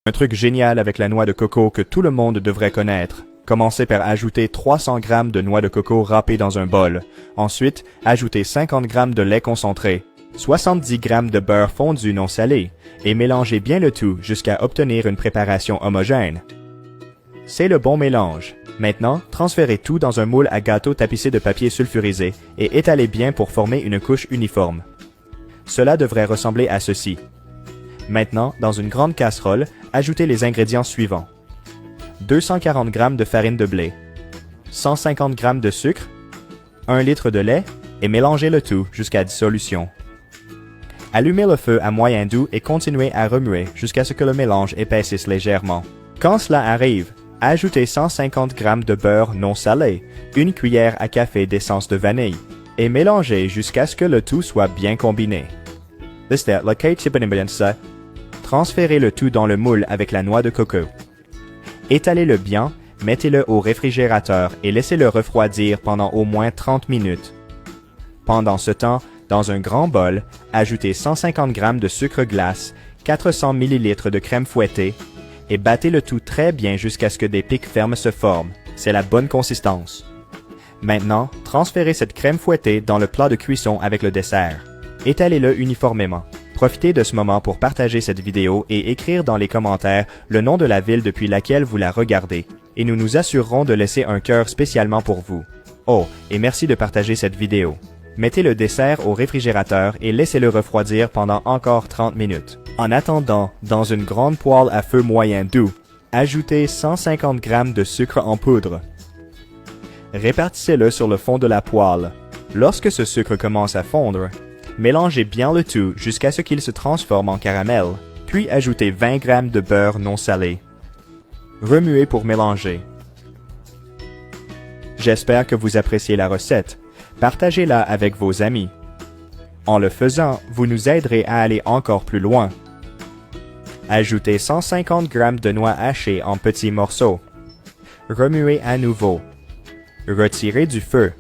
Un truc génial avec la noix de coco que tout le monde devrait connaître. Commencez par ajouter 300 g de noix de coco râpée dans un bol. Ensuite, ajoutez 50 g de lait concentré, 70 g de beurre fondu non salé et mélangez bien le tout jusqu'à obtenir une préparation homogène. C'est le bon mélange. Maintenant, transférez tout dans un moule à gâteau tapissé de papier sulfurisé et étalez bien pour former une couche uniforme. Cela devrait ressembler à ceci. Maintenant, dans une grande casserole, ajoutez les ingrédients suivants. 240 g de farine de blé, 150 g de sucre, 1 litre de lait et mélangez le tout jusqu'à dissolution. Allumez le feu à moyen doux et continuez à remuer jusqu'à ce que le mélange épaississe légèrement. Quand cela arrive, ajoutez 150 g de beurre non salé, 1 cuillère à café d'essence de vanille et mélangez jusqu'à ce que le tout soit bien combiné. Transférez le tout dans le moule avec la noix de coco. Étalez-le bien, mettez-le au réfrigérateur et laissez-le refroidir pendant au moins 30 minutes. Pendant ce temps, dans un grand bol, ajoutez 150 g de sucre glace, 400 ml de crème fouettée et battez le tout très bien jusqu'à ce que des pics fermes se forment. C'est la bonne consistance. Maintenant, transférez cette crème fouettée dans le plat de cuisson avec le dessert. Étalez-le uniformément. Profitez de ce moment pour partager cette vidéo et écrire dans les commentaires le nom de la ville depuis laquelle vous la regardez, et nous nous assurerons de laisser un cœur spécialement pour vous. Oh, et merci de partager cette vidéo. Mettez le dessert au réfrigérateur et laissez-le refroidir pendant encore 30 minutes. En attendant, dans une grande poêle à feu moyen doux, ajoutez 150 g de sucre en poudre. Répartissez-le sur le fond de la poêle. Lorsque ce sucre commence à fondre, mélangez bien le tout jusqu'à ce qu'il se transforme en caramel, puis ajoutez 20 g de beurre non salé. Remuez pour mélanger. J'espère que vous appréciez la recette. Partagez-la avec vos amis. En le faisant, vous nous aiderez à aller encore plus loin. Ajoutez 150 g de noix hachées en petits morceaux. Remuez à nouveau. Retirez du feu.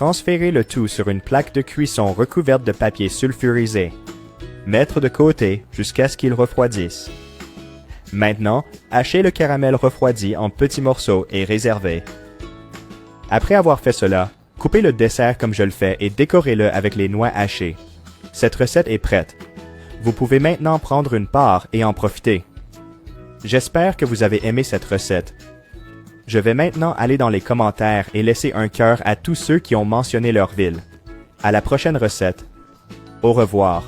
Transférez le tout sur une plaque de cuisson recouverte de papier sulfurisé. Mettre de côté jusqu'à ce qu'il refroidisse. Maintenant, hachez le caramel refroidi en petits morceaux et réservez. Après avoir fait cela, coupez le dessert comme je le fais et décorez-le avec les noix hachées. Cette recette est prête. Vous pouvez maintenant prendre une part et en profiter. J'espère que vous avez aimé cette recette. Je vais maintenant aller dans les commentaires et laisser un cœur à tous ceux qui ont mentionné leur ville. À la prochaine recette. Au revoir.